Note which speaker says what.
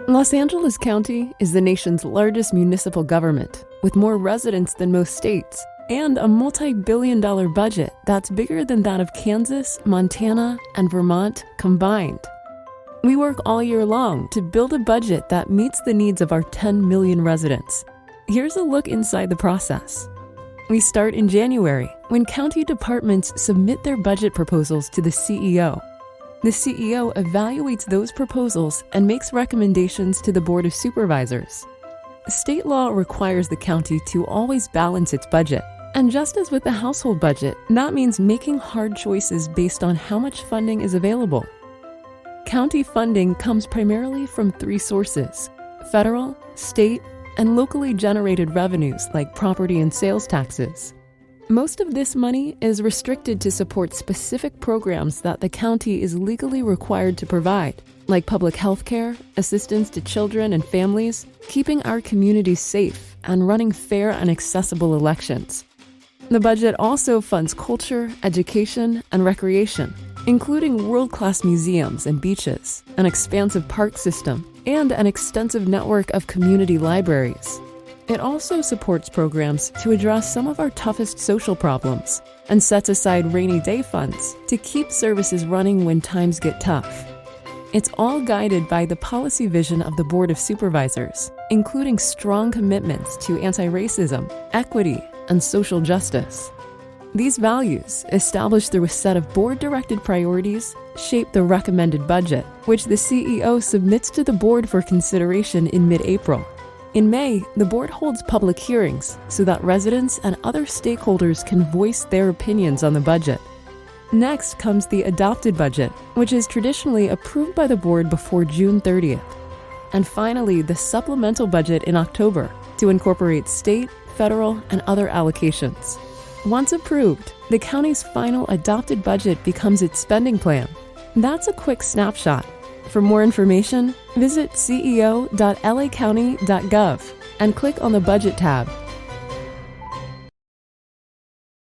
Speaker 1: Los Angeles County is the nation's largest municipal government, with more residents than most states, and a multi-billion-dollar budget that's bigger than that of Kansas, Montana, and Vermont combined. We work all year long to build a budget that meets the needs of our 10 million residents. Here's a look inside the process. We start in January, when county departments submit their budget proposals to the CEO. The CEO evaluates those proposals and makes recommendations to the Board of Supervisors. State law requires the county to always balance its budget. And just as with the household budget, that means making hard choices based on how much funding is available. County funding comes primarily from three sources: federal, state, and locally generated revenues like property and sales taxes. Most of this money is restricted to support specific programs that the county is legally required to provide, like public health care, assistance to children and families, keeping our communities safe, and running fair and accessible elections. The budget also funds culture, education, and recreation, including world-class museums and beaches, an expansive park system, and an extensive network of community libraries. It also supports programs to address some of our toughest social problems and sets aside rainy day funds to keep services running when times get tough. It's all guided by the policy vision of the Board of Supervisors, including strong commitments to anti-racism, equity, and social justice. These values, established through a set of board-directed priorities, shape the recommended budget, which the CEO submits to the board for consideration in mid-April. In May, the board holds public hearings so that residents and other stakeholders can voice their opinions on the budget. Next comes the adopted budget, which is traditionally approved by the board before June 30th. And finally, the supplemental budget in October to incorporate state, federal, and other allocations. Once approved, the county's final adopted budget becomes its spending plan. That's a quick snapshot. For more information, visit ceo.lacounty.gov and click on the Budget tab.